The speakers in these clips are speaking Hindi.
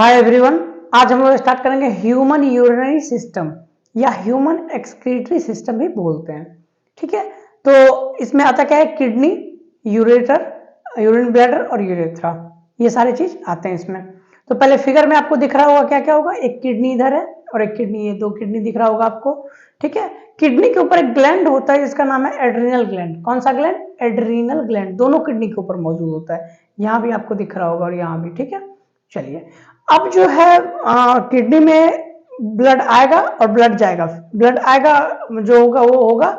हाय एवरीवन, आज हम लोग स्टार्ट करेंगे ह्यूमन यूरिनरी सिस्टम या ह्यूमन एक्सक्रीटरी सिस्टम भी बोलते हैं। ठीक है, तो इसमें आता क्या है, किडनी, यूरेटर, यूरिन ब्लैडर और यूरेथ्रा, ये सारे चीज आते हैं इसमें। तो पहले फिगर में आपको दिख रहा होगा क्या क्या होगा, एक किडनी इधर है और एक किडनी, ये दो किडनी दिख रहा होगा आपको। ठीक है, किडनी के ऊपर एक ग्लैंड होता है जिसका नाम है एड्रिनल ग्लैंड। कौन सा ग्लैंड? एड्रिनल ग्लैंड, दोनों किडनी के ऊपर मौजूद होता है। यहाँ भी आपको दिख रहा होगा और यहाँ भी। ठीक है, चलिए अब जो है किडनी में ब्लड आएगा और ब्लड जाएगा। ब्लड आएगा जो होगा वो होगा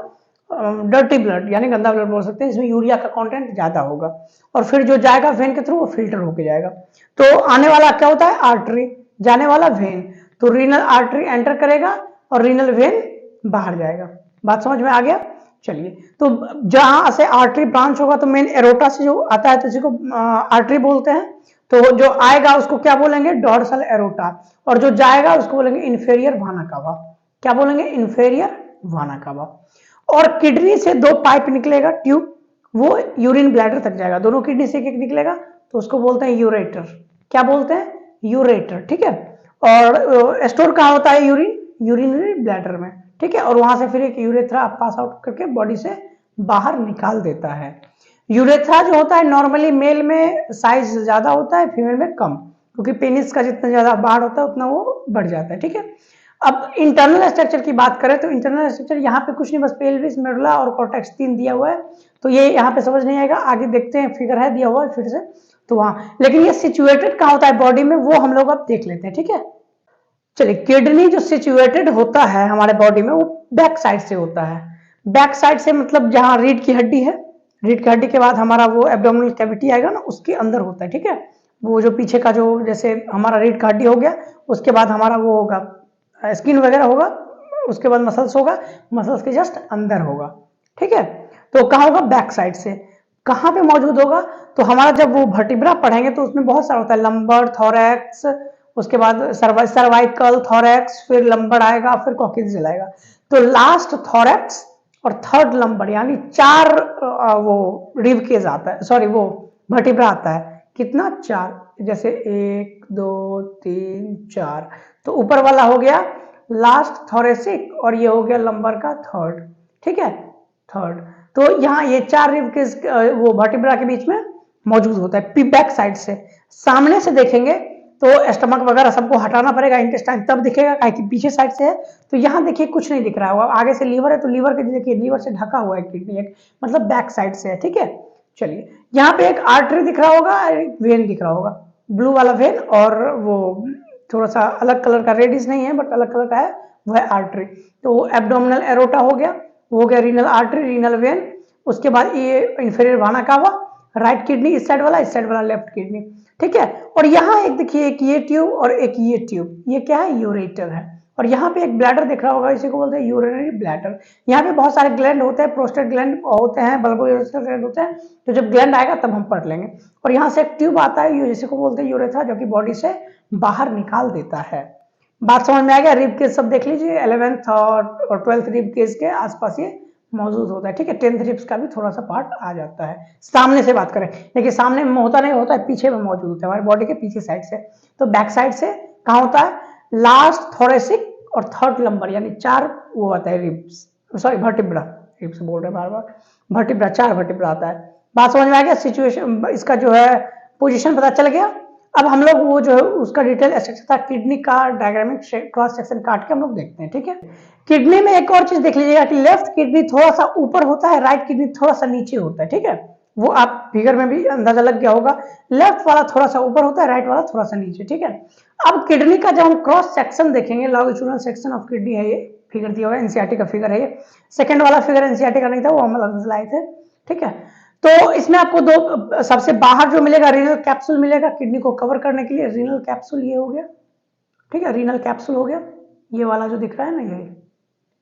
डर्टी ब्लड, यानी गंदा ब्लड बोल सकते हैं, इसमें यूरिया का कंटेंट ज्यादा होगा। और फिर जो जाएगा वेन के थ्रू वो फिल्टर होके जाएगा। तो आने वाला क्या होता है? आर्टरी, जाने वाला वेन। तो रीनल आर्टरी एंटर करेगा और रीनल वेन बाहर जाएगा। बात समझ में आ गया? चलिए, तो जहां से आर्टरी ब्रांच होगा तो मेन एरोटा से जो आता है तो इसी को आर्टरी बोलते हैं। तो जो आएगा उसको क्या बोलेंगे? Dorsal aorta. और जो जाएगा उसको बोलेंगे इंफेरियर वाना कावा। क्या बोलेंगे? इंफेरियर वाना कावा। और किडनी से दो पाइप निकलेगा, ट्यूब, वो यूरिन ब्लैडर तक जाएगा। दोनों किडनी से एक निकलेगा तो उसको बोलते हैं यूरेटर। क्या बोलते हैं? यूरेटर। ठीक है, और स्टोर कहाँ होता है यूरिन? यूरिनरी ब्लैडर में। ठीक है, और वहां से फिर एक यूरेथ्रा पास आउट करके बॉडी से बाहर निकाल देता है। यूरेथ्रा जो होता है नॉर्मली मेल में साइज ज्यादा होता है, फीमेल में कम, क्योंकि पेनिस का जितना ज्यादा बाहर होता है उतना वो बढ़ जाता है। ठीक है, अब इंटरनल स्ट्रक्चर की बात करें तो इंटरनल स्ट्रक्चर यहाँ पे कुछ नहीं, बस पेल्विस, मेडुला और कॉर्टेक्स 3 दिया हुआ है। तो ये यहाँ पे समझ नहीं आएगा, आगे देखते हैं, फिगर है दिया हुआ है फिर से। तो वहां लेकिन ये सिचुएटेड कहाँ होता है बॉडी में, वो हम लोग अब देख लेते हैं। ठीक है, चलिए, किडनी जो सिचुएटेड होता है हमारे बॉडी में वो बैक साइड से होता है। बैक साइड से मतलब जहां रीढ़ की हड्डी है, रीढ़ की हड्डी के बाद हमारा वो एब्डोमिनल कैविटी आएगा ना, उसके अंदर होता है। ठीक है, वो जो पीछे का जो, जैसे हमारा रीढ़ का हड्डी हो गया, उसके बाद हमारा वो होगा स्किन वगैरह होगा, उसके बाद मसल्स होगा, मसल्स के जस्ट अंदर होगा। ठीक है, तो कहाँ होगा? बैक साइड से। कहाँ पे मौजूद होगा? तो हमारा जब वो वर्टिब्रा पढ़ेंगे तो उसमें बहुत सारा होता है, लंबर, थोरैक्स, उसके बाद सर्वाइकल, थोरैक्स, फिर लंबर आएगा, फिर कॉक्सियल आएगा। तो लास्ट थोरैक्स और थर्ड लंबर, यानी 4 वो रिब केज आता है, सॉरी वो वर्टिब्रा आता है। कितना? 4, जैसे 1 2 3 4। तो ऊपर वाला हो गया लास्ट थोरेसिक और ये हो गया लंबर का थर्ड। ठीक है, थर्ड। तो यहाँ ये 4 रिब केज वो वर्टिब्रा के बीच में मौजूद होता है बैक साइड से। सामने से देखेंगे तो स्टमक वगैरह सबको हटाना पड़ेगा, इंटेस्टाइन तब दिखेगा, काहे कि पीछे साइड से है। तो यहाँ देखिए कुछ नहीं दिख रहा होगा, आगे से लीवर है तो लीवर के देखिए लीवर से ढका हुआ है किडनी, एक मतलब बैक साइड से है। ठीक है, चलिए, यहाँ पे एक आर्टरी दिख रहा होगा, एक वेन दिख रहा होगा, ब्लू वाला वेन, और वो थोड़ा सा अलग कलर का, रेडिश नहीं है बट अलग कलर का है, वो है आर्टरी। तो वो एब्डोमिनल एरोटा हो गया, वो हो गया रीनल आर्टरी, रीनल वेन। उसके बाद ये इंफीरियर वाना कावा, राइट किडनी इस साइड वाला, इस साइड वाला लेफ्ट किडनी। ठीक है, और यहाँ एक देखिए, एक ये ट्यूब और एक ये ट्यूब, ये क्या है? यूरेटर है। और यहाँ पे एक ब्लैडर दिख रहा होगा, इसी को बोलते हैं यूरिनरी ब्लैडर। यहाँ पे बहुत सारे ग्लैंड होते हैं, प्रोस्टेट ग्लैंड होते हैं, बल्बोयूरेथ्रल ग्लैंड होते हैं। तो जब ग्लैंड आएगा तब हम पढ़ लेंगे। और यहाँ से एक ट्यूब आता है, इसी को बोलते हैं यूरेथ्रा, जो कि बॉडी से बाहर निकाल देता है। बात समझ में आ गया? रिब केज सब देख लीजिए, 11th और 12th रिब केज के आसपास ये मौजूद होता है। ठीक है, 10th रिब्स का भी थोड़ा सा पार्ट आ जाता है। सामने से बात करें, देखिए सामने में होता नहीं, होता है पीछे में मौजूद होता है, हमारे बॉडी के पीछे साइड से। तो बैक साइड से कहाँ होता है? लास्ट थोरेसिक और थर्ड लंबर, यानी 4 वो आता है रिब्स, सॉरी वर्टिब्रा, रिब्स बोल रहे हैं बार बार, वर्टिब्रा, 4 वर्टिब्रा आता है। बात समझ में आ गया? सिचुएशन इसका जो है पोजीशन पता चल गया। अब हम लोग वो जो है उसका डिटेल स्ट्रक्चर था किडनी का, डायग्रामिक क्रॉस सेक्शन काट के हम लोग देखते हैं। ठीक है, किडनी में एक और चीज देख लीजिएगा कि लेफ्ट किडनी थोड़ा सा ऊपर होता है, राइट किडनी थोड़ा सा नीचे होता है। ठीक है, वो आप फिगर में भी अंदाजा लग गया होगा, लेफ्ट वाला थोड़ा सा ऊपर होता है, राइट वाला थोड़ा सा नीचे। ठीक है, अब किडनी का जब हम क्रॉस सेक्शन देखेंगे, लॉन्गिट्यूडिनल सेक्शन ऑफ किडनी है, ये फिगर दिया हुआ है, एनसीईआरटी का फिगर है ये। सेकंड वाला फिगर एनसीईआरटी का नहीं था, वो हम अलग लाए थे। ठीक है, तो इसमें आपको दो, सबसे बाहर जो मिलेगा रीनल कैप्सूल मिलेगा किडनी को कवर करने के लिए, रीनल कैप्सूल ये हो गया। ठीक है, रीनल कैप्सूल हो गया, ये वाला जो दिख रहा है ना, यही।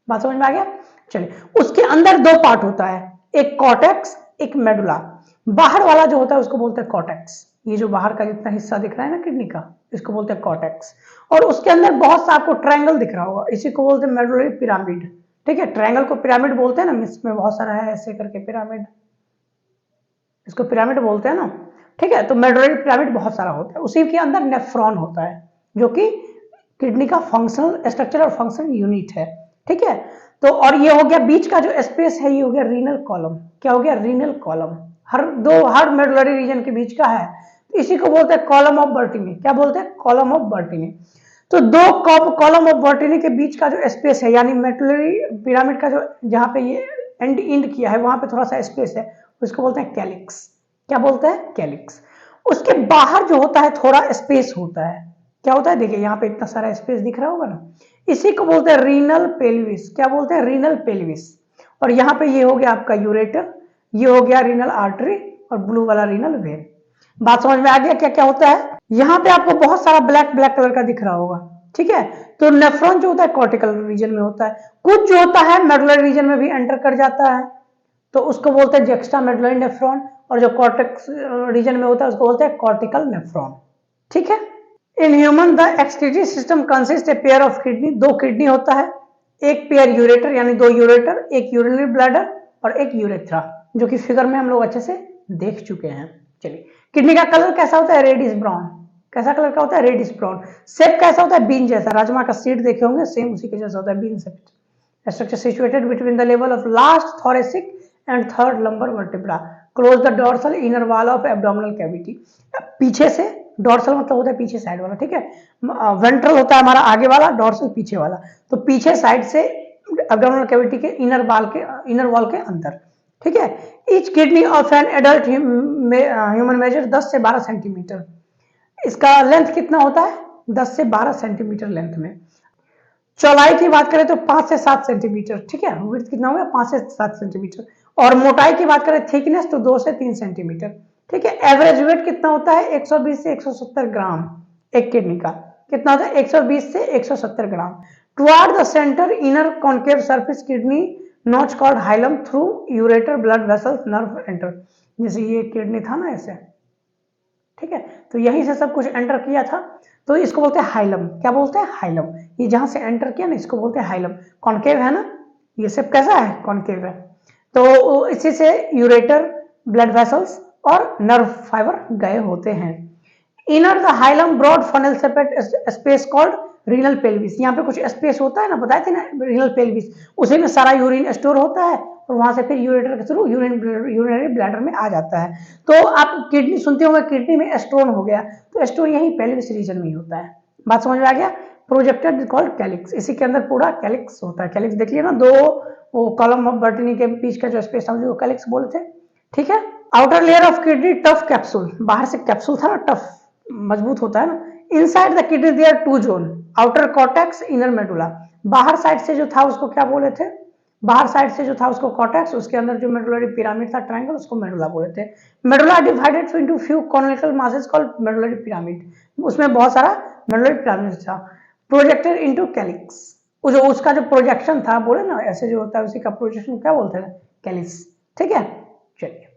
बात समझ में आ गया? चलिए, उसके अंदर 2 पार्ट होता है, एक कॉर्टेक्स, एक मेडुला। बाहर वाला जो होता है उसको बोलते हैं कॉर्टेक्स, ये जो बाहर का जितना हिस्सा दिख रहा है ना किडनी का, इसको बोलते हैं कॉर्टेक्स। और उसके अंदर बहुत सा आपको ट्रायंगल दिख रहा होगा, इसी को बोलते हैं मेडुलरी पिरामिड। ठीक है, ट्रायंगल को पिरामिड बोलते हैं ना, इसमें बहुत सारा है ऐसे करके पिरामिड, इसको पिरामिड बोलते हैं ना। ठीक है, तो मेडुलरी पिरामिड बहुत सारा होता है, उसी के अंदर नेफ्रॉन होता है। जो कि किडनी का फंक्शनल स्ट्रक्चर और फंक्शनल यूनिट है। ठीक है, तो और ये हो गया बीच का जो स्पेस है, ये हो गया रीनल कॉलम। क्या हो गया? Renal column. हर मेडुलरी रीजन के बीच का है, तो इसी को बोलते हैं कॉलम ऑफ बर्टिनी। क्या बोलते हैं? Column of Bertini. तो दो कॉलम ऑफ बर्टिनी के बीच का जो स्पेस है, यानी मेडुलरी पिरामिड का जो जहां पे ये एंड किया है वहां पे थोड़ा सा स्पेस है, उसको बोलते हैं कैलिक्स। क्या बोलते हैं? कैलिक्स। उसके बाहर जो होता है थोड़ा स्पेस होता है। क्या होता है? देखिए यहाँ पे इतना सारा स्पेस दिख रहा होगा ना, इसी को बोलते हैं रीनल पेल्विस। क्या बोलते हैं? Renal pelvis. और यहाँ पे ये हो गया आपका यूरेटर, ये हो गया रीनल आर्टरी, और ब्लू वाला रीनल वेन। बात समझ में आ गया क्या क्या होता है? यहाँ पे आपको बहुत सारा ब्लैक ब्लैक कलर का दिख रहा होगा। ठीक है, तो नेफ्रॉन जो होता है कॉर्टिकल रीजन में होता है, कुछ जो होता है मेडुलरी रीजन में भी एंटर कर जाता है, तो उसको बोलते हैं जुक्स्टा मेडुलरी नेफ्रॉन, और जो कॉर्टेक्स रीजन में होता है उसको बोलते हैं कॉर्टिकल नेफ्रॉन। ठीक है, in human the excretory system consist a pair of kidney. दो किडनी होता है, एक पेयर यूरेटर यानी दो यूरेटर, एक यूरिनरी ब्लैडर और एक यूरेथ्रा, जो कि फिगर में हम लोग अच्छे से देख चुके हैं। चलिए, किडनी का कलर कैसा होता है? Reddish brown. कैसा कलर का होता है? Reddish brown. शेप कैसा होता है? बीन जैसा। राजमा का सीड देखे होंगे, सेम उसी के जैसा होता है, bean shape. Structure situated between the level of last thoracic and third lumbar vertebra, close the dorsal inner wall of abdominal cavity. पीछे से, डोर्सल मतलब होता है पीछे साइड वाला, ठीक है, वेंट्रल होता है हमारा आगे वाला, डोर्सल पीछे वाला, तो पीछे साइड से एब्डोमिनल कैविटी के इनर वॉल के अंदर। ठीक है, each kidney of an adult human measure 10 से 12 सेंटीमीटर। इसका लेंथ कितना होता है? 10 से 12 सेंटीमीटर लेंथ में। चौड़ाई की बात करें तो 5 से 7 सेंटीमीटर। ठीक है, विड्थ कितना होगा? 5 से 7 सेंटीमीटर। और मोटाई की बात करें, थिकनेस, तो 2 से 3 सेंटीमीटर। ठीक है, एवरेज वेट कितना होता है? 120 से 170 ग्राम एक किडनी का। कितना होता है? 120 से 170 ग्राम। Toward the center inner concave surface kidney notch called hilum, through ureter blood vessels nerve enter. जैसे ये किडनी था ना ऐसे, ठीक है, तो यहीं से सब कुछ एंटर किया था, तो इसको बोलते हैं हाइलम। क्या बोलते हैं? हाइलम। ये जहां से एंटर किया ना, इसको बोलते हैं हाइलम। कॉन्केव है ना, ये सब कैसा है? कॉन्केव है। तो इसी से यूरेटर, ब्लड वेसल्स और नर्व फाइबर गए होते हैं। Inner the hilum broad funnel separate space called renal pelvis. यहाँ पे कुछ स्पेस होता है ना, बताए थे ना, रीनल पेल्विस, उसी में सारा यूरिन स्टोर होता है, और वहां से फिर यूरेटर के थ्रू यूरिनरी ब्लैडर में आ जाता है। तो आप किडनी सुनते होंगे, किडनी में स्टोन हो गया, तो स्टोन यही पेल्विस रीजन में ही होता है। बात समझ में आ गया? प्रोजेक्टेड कॉल्ड कैलिक्स, इसी के अंदर पूरा कैलिक्स होता है। कैलिक्स देख लिया ना, दो वो कॉलम ऑफ बर्टिनी के बीच का जो स्पेस था वो कैलिक्स बोले थे। ठीक है, outer layer of kidney tough capsule, बाहर से कैप्सूल था ना, टफ मजबूत होता है ना। Inside the kidney there two zone, outer cortex, inner medulla. बाहर साइड से जो था उसको क्या बोले थे? बाहर साइड से जो था उसको कॉर्टेक्स, उसके अंदर जो मेडुलरी पिरामिड था ट्रायंगल, उसको मेडुला बोले थे। Medulla divided into few conical masses called medullary pyramid, उसमें बहुत सारा मेडुलरी पिरामिड था। प्रोजेक्टेड इनटू कैलिक्स, जो उसका जो प्रोजेक्शन था, बोले ना ऐसे जो होता है उसी का प्रोजेक्शन क्या बोलते हैं? कैलिक्स। ठीक है, चलिए,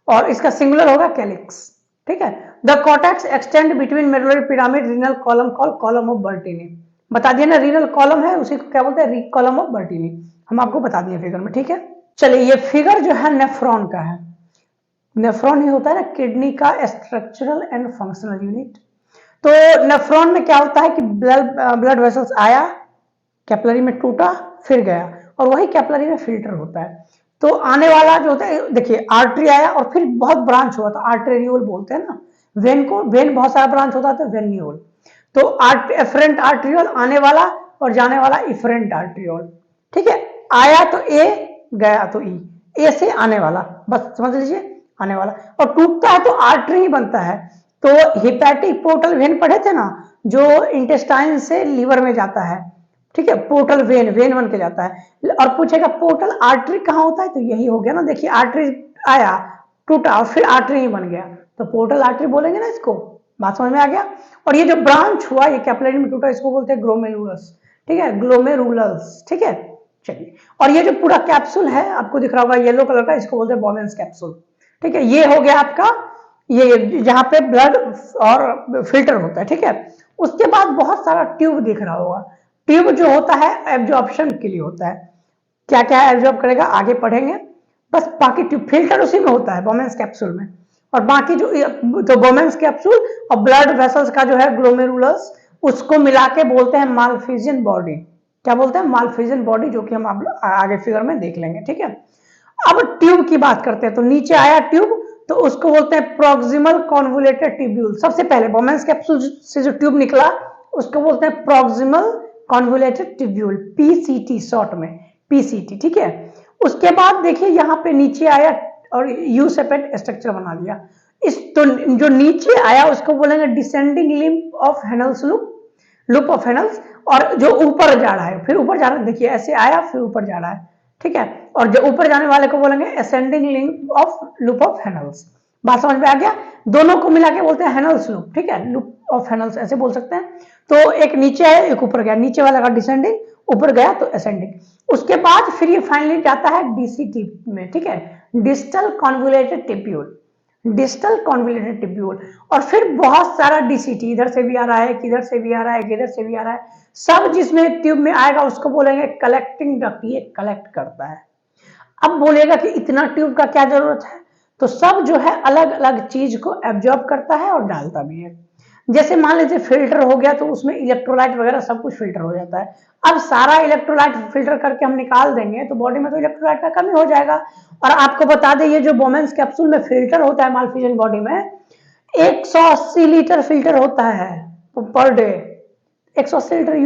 और इसका सिंगुलर होगा कैलिक्स। ठीक है, the cortex extend between medullary pyramid renal column called column of Bertini. बता दिया ना, रीनल कॉलम है उसी को क्या बोलते हैं? Column of Bertini. हम आपको बता दिए फिगर में। ठीक है, चलिए, ये फिगर जो है नेफ्रॉन का है। नेफ्रॉन ही होता है ना किडनी का स्ट्रक्चरल एंड फंक्शनल यूनिट। तो नेफ्रॉन में क्या होता है कि ब्लड वेसल्स आया, कैपिलरी में टूटा, फिर गया, और वही कैपिलरी में फिल्टर होता है। तो आने वाला जो होता है, देखिए, आर्टरी आया और फिर बहुत ब्रांच हुआ, तो आर्टेरियोल बोलते हैं ना। वेन को, वेन बहुत सारा ब्रांच होता है तो वेन्यूल। तो एफरेंट आर्टरियोल आने वाला, और जाने वाला इफरेंट आर्टरियोल। ठीक है, आया तो ए, गया तो ई, ए से आने वाला, बस समझ लीजिए, आने वाला। और टूटता है तो आर्टरी ही बनता है। तो हिपैटिक पोर्टल वेन पढ़े थे ना, जो इंटेस्टाइन से लीवर में जाता है। ठीक है, पोर्टल वेन, वेन बन के जाता है। और पूछेगा पोर्टल आर्टरी कहाँ होता है, तो यही हो गया ना, देखिए, आर्टरी आया, टूटा, और फिर आर्टरी ही बन गया, तो पोर्टल आर्टरी बोलेंगे ना इसको। बात समझ में आ गया? और ये जो ब्रांच हुआ, ये कैपिलरी में टूटा, इसको बोलते हैं ग्लोमेरुलस। ठीक है, ग्लोमेरुलस। ठीक है, चलिए, और ये जो पूरा कैप्सूल है आपको दिख रहा होगा येलो कलर का, इसको बोलते हैं बोमेंस कैप्सूल। ठीक है, ये हो गया आपका, ये जहां पे ब्लड और फिल्टर होता है। ठीक है, उसके बाद बहुत सारा ट्यूब दिख रहा होगा। ट्यूब जो होता है एब्जॉर्प्शन के लिए होता है। क्या क्या एब्जॉर्ब करेगा आगे पढ़ेंगे, बस बाकी ट्यूब, फिल्टर उसी में होता है बोमेंस कैप्सूल में, और बाकी जो तो बोमेंस कैप्सूल और ब्लड वेसल्स का जो है ग्लोमेरुलस, उसको मिला के बोलते हैं मालफिजियन बॉडी। क्या बोलते हैं? मालफिजियन बॉडी, जो कि हम आगे फिगर में देख लेंगे, ठीक है। अब ट्यूब की बात करते हैं, तो नीचे आया ट्यूब, तो उसको बोलते हैं प्रोक्सिमल कॉन्वोल्यूटेड ट्यूब्यूल। सबसे पहले बोमेंस कैप्सूल से जो ट्यूब निकला उसको बोलते हैं proximal convoluted tubule, PCT short में, पीसीटी, ठीक है। उसके बाद देखिए यहाँ पे नीचे आया और यू शेपेड स्ट्रक्चर बना दिया। इस तो जो नीचे आया उसको बोलेंगे descending limb of Henle's loop, loop of Henle's. और जो ऊपर जा रहा है, फिर ऊपर जा रहा है, देखिए ऐसे आया फिर ऊपर जा रहा है, ठीक है। और जो ऊपर जाने वाले को बोलेंगे ascending link of loop of Henle's. बात समझ में आ गया? दोनों को मिला के बोलते हैं हेनल्स लूप, ठीक है, लूप ऑफ हेनल्स ऐसे बोल सकते हैं। तो एक नीचे है एक ऊपर गया, नीचे वाला का डिसेंडिंग, ऊपर गया तो असेंडिंग। उसके बाद फिर ये फाइनली जाता है डीसीटी में, ठीक है, distal convoluted tubule, distal convoluted tubule. और फिर बहुत सारा डीसीटी, इधर से भी आ रहा है, किधर से भी आ रहा है, किधर से भी आ रहा है, सब जिसमें ट्यूब में आएगा उसको बोलेंगे कलेक्टिंग डक्ट, ये कलेक्ट करता है। अब बोलेगा कि इतना ट्यूब का क्या जरूरत है, तो सब जो है अलग अलग चीज को एब्जॉर्ब करता है और डालता भी है। जैसे मान लीजिए फिल्टर हो गया तो उसमें इलेक्ट्रोलाइट वगैरह सब कुछ फिल्टर हो जाता है। अब सारा इलेक्ट्रोलाइट फिल्टर करके हम निकाल देंगे तो बॉडी में तो इलेक्ट्रोलाइट का कमी हो जाएगा। और आपको बता दें ये जो बोमेंस कैप्सूल में फिल्टर होता है मालफिजियन बॉडी में, 180 लीटर फिल्टर होता है per day. 180 litre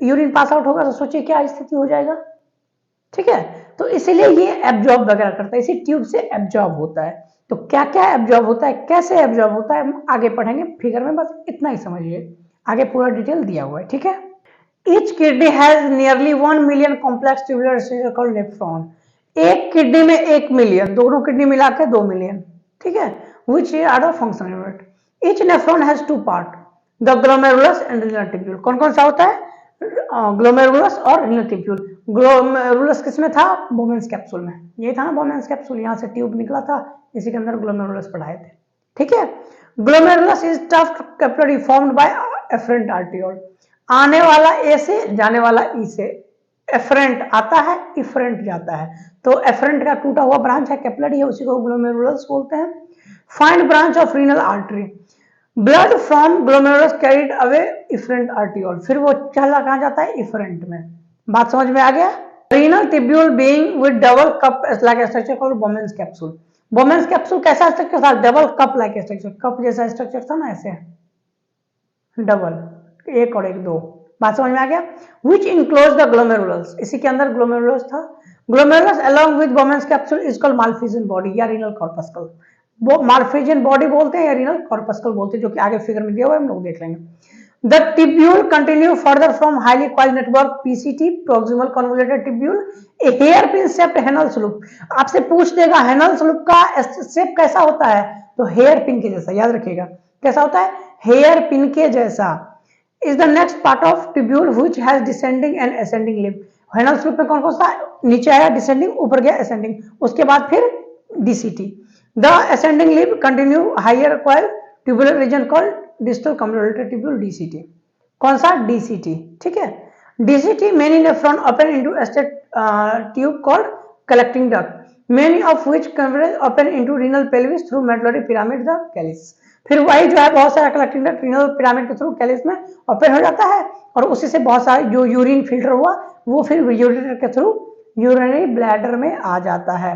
urine pass out होगा तो सोचिए क्या स्थिति हो जाएगा, ठीक है। तो इसीलिए ये एब्जॉर्ब वगैरह करता है, इसी ट्यूब से एब्जॉर्ब होता है। तो क्या क्या एब्जॉर्ब होता है, कैसे एब्जॉर्ब होता है, हम आगे पढ़ेंगे फिगर में, बस इतना ही समझिए, आगे पूरा डिटेल दिया हुआ है, ठीक है। Each kidney has nearly 1 million complex tubular structure called nephron. एक किडनी में 1 मिलियन, दोनों किडनी मिला के 2 मिलियन, ठीक है, which are the functional unit. Each nephron has 2 part, the glomerulus and renal tubule. कौन कौन सा होता है? ग्लोमेरुलस और renal tubule. ग्लोमेरुलस किसमें था? बोमेंस कैप्सूल में। ये था ना बोमेंस कैप्सूल, यहाँ से ट्यूब निकला था, इसी के अंदर ग्लोमेरुलस पढ़ाए थे, ठीक है। Glomerulus is tuft capillary formed by afferent arteriole. आने वाला ए से, जाने वाला ई से। एफरेंट आता है, इफरेंट जाता है, तो एफरेंट का टूटा हुआ ब्रांच है कैपिलरी है, उसी को ग्लोमेरुलस बोलते हैं। Find branch of renal artery, blood from glomerulus carried away efferent arteriole, फिर वो चला कहां जाता है? इफरेंट में। बात समझ में आ गया? Renal tubule being with double cup like structure called बोमेंस capsule. बोमेंस capsule कैसा स्ट्रक्चर था? Double cup like structure, cup जैसा स्ट्रक्चर था ना, ऐसे डबल, एक और एक, दो। बात समझ में आ गया? विच इनक्लोज द ग्लोमेरुलस, इसी के अंदर ग्लोमेरुलस था। Glomerulus along with Bowman's capsule is called Malpighian body या रीनल कॉर्पस्कल। वो मालफिजियन बॉडी बोलते हैं या रीनल कॉर्पस्कल बोलते हैं, जो कि आगे फिगर में दिया हुआ है, हम लोग देख लेंगे। The tubule continue further from highly coiled network PCT, proximal convoluted tubule, a hairpin shaped Henle's loop. आपसे पूछ देगा हेनल्स लूप का शेप कैसा होता है, तो हेयर पिन के जैसा, याद रखिएगा कैसा होता है? हेयर पिन के जैसा। is the next part of tubule which has descending and ascending limb. Henle's loop में कौन कौन सा? नीचे आया डिसेंडिंग, ऊपर गया असेंडिंग, उसके बाद फिर DCT. The ascending limb continue higher coil tubular region called distal convoluted tubule, DCT. कौन सा? डीसीटी, ठीक है। DCT many nephron open into a state tube called collecting duct, many of which open into renal pelvis through medullary pyramid, the calyx। फिर वही जो है बहुत सारा कलेक्टिंग डक्ट रीनल पिरामिड के थ्रू कैलिस में ओपन हो जाता है, और उसी से बहुत सारा जो यूरिन फिल्टर हुआ वो फिर यूरिनेटर के थ्रू यूरिनरी ब्लैडर में आ जाता है।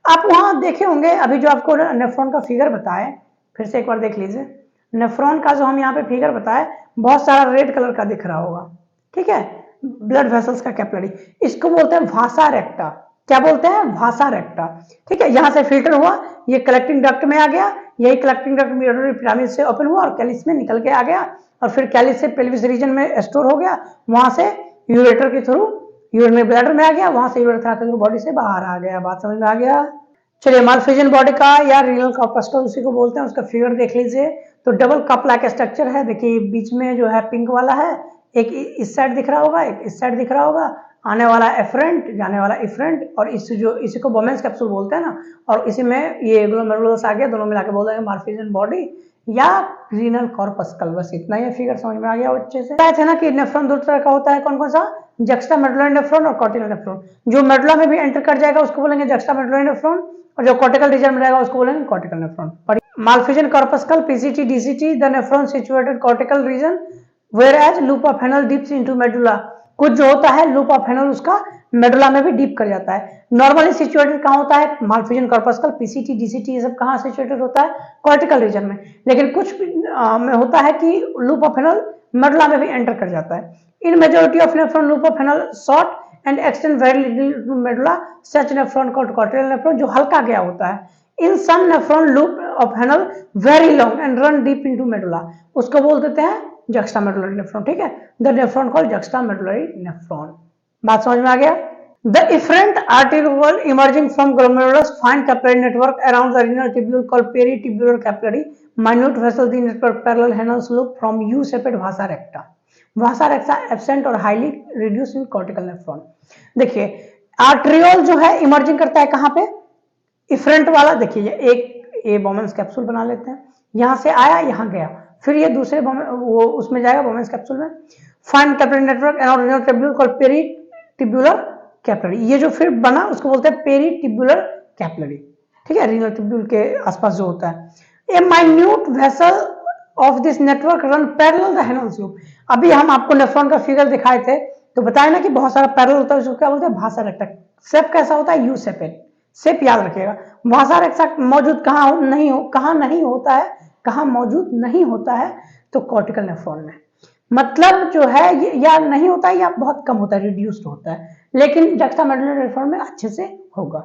आप वहां देखे होंगे अभी जो आपको नेफ्रॉन का फिगर बताए, फिर से एक बार देख लीजिए। नेफ्रॉन का जो हम यहाँ पे फिगर बताए बहुत सारा रेड कलर का दिख रहा होगा, ठीक है, ब्लड वेसल्स का कैपिलरी, इसको बोलते हैं वासा रेक्टा। क्या बोलते हैं? वासा रेक्टा, ठीक है। यहाँ से फिल्टर हुआ, ये कलेक्टिंग डक्ट में आ गया, यही कलेक्टिंग डक्ट यूरिनरी पिरामिड से ओपन हुआ और कैलिस में निकल के आ गया, और फिर कैलिस से पेल्विस रीजन में स्टोर हो गया, वहां से यूरेटर के थ्रू यूरिनरी ब्लैडर में आ गया, वहां से यूरेथ्रा के थ्रू बॉडी से बाहर आ गया। बात समझ में आ गया? चलिए मालफिजियन बॉडी का या रीनल कॉर्पस्कल उसी को बोलते हैं, उसका फिगर देख लीजिए। तो डबल कप लाइक स्ट्रक्चर है, देखिए बीच में जो है पिंक वाला है, एक इस साइड दिख रहा होगा, एक इस साइड दिख रहा होगा, आने वाला एफरेंट, जाने वाला इफरेंट, और इसी को बोमेंस कैप्सूल बोलते हैं ना, और इसी में ये ग्लोमेरुलस आ गया, दोनों मिला के बोलते हैं मालफिजियन बॉडी या रीनल कॉर्पस्कल। बस इतना ही फिगर समझ में आ गया अच्छे से। कहते हैं ना कि नेफ्रॉन दो तरह का होता है, कौन कौन सा? जक्स्टा मेडुलरी नेफ्रॉन और कॉर्टिकल नेफ्रॉन। जो मेडुला में भी एंटर कर जाएगा उसको बोलेंगे जक्स्टा मेडुलरी नेफ्रॉन, और जो कॉर्टिकल रीजन में रहेगा उसको बोलेंगे cortical nephron. Malpighian corpuscle, PCT, DCT, the nephron situated cortical region whereas loop of Henle dips into medulla, कुछ जो होता है लूप ऑफ हेनल उसका मेडुला में भी डीप कर जाता है। नॉर्मली सिचुएटेड कहाँ होता है, मालफिजन कॉर्पस्कल, पीसीटी, डीसीटी, ये सब कहाँ सिचुएटेड होता है, कॉर्टिकल रीजन में। लेकिन कुछ में होता है कि लूप ऑफ हेनल मेडुला में भी एंटर कर जाता है। In majority of nephron loop of Henle short and extend very little to medulla, such nephron called cortical nephron, जो हल्का गया होता है। In some nephron loop of Henle very long and run deep into medulla, उसको बोल देते हैं जक्स्टामेडुलरी नेफ्रॉन, ठीक है, the nephron called juxtamedullary nephron. बात समझ में आ गया। The efferent arteriole emerging from glomerulus fine capillary network around the renal tubule called peritubular capillary minute vessels in network parallel Henel's loop from U-shaped vasa recta. Vasa recta absent और highly reduced in cortical nephron। देखिए आर्ट्रियोल जो है इमर्जिंग करता है कहाँ पे, इफरेंट वाला। देखिए एक ए बोमेंस कैप्सूल बना लेते हैं, यहां से आया यहां गया, फिर ये दूसरे वो उसमें जाएगा बोमेंस कैप्सूल में। Fine capillary network around renal tubule called peritubular capillary, ये जो फिर बना उसको बोलते हैं पेरिटिब्यूलर कैपिलरी, ठीक है, रीनल ट्यूब्यूल के आसपास जो होता है। A minute vessel of this network run parallel the Henle's loop. अभी हम आपको नेफ्रॉन का फिगर दिखाए थे तो बताया ना कि बहुत सारा पैरेलल होता है, उसको क्या बोलते हैं, भासा रेक्टा। शेप कैसा होता है, यू शेपेड शेप, याद रखिएगा। भासा रेक्टा मौजूद कहाँ नहीं होता है, कहाँ मौजूद नहीं होता है, तो कॉर्टिकल नेफ्रॉन में। मतलब जो है ये या नहीं होता है या बहुत कम होता है, रिड्यूस्ड होता है, लेकिन जक्स्टामेडुलर नेफ्रॉन में अच्छे से होगा।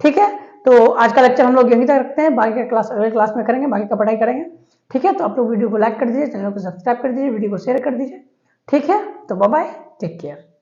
ठीक है, तो आज का लेक्चर हम लोग यहीं तक रखते हैं, बाकी का क्लास अगले क्लास में करेंगे, बाकी का पढ़ाई करेंगे। ठीक है, तो आप लोग वीडियो को लाइक कर दीजिए, चैनल को सब्सक्राइब कर दीजिए, वीडियो को शेयर कर दीजिए। ठीक है, तो बाय बाय, टेक केयर।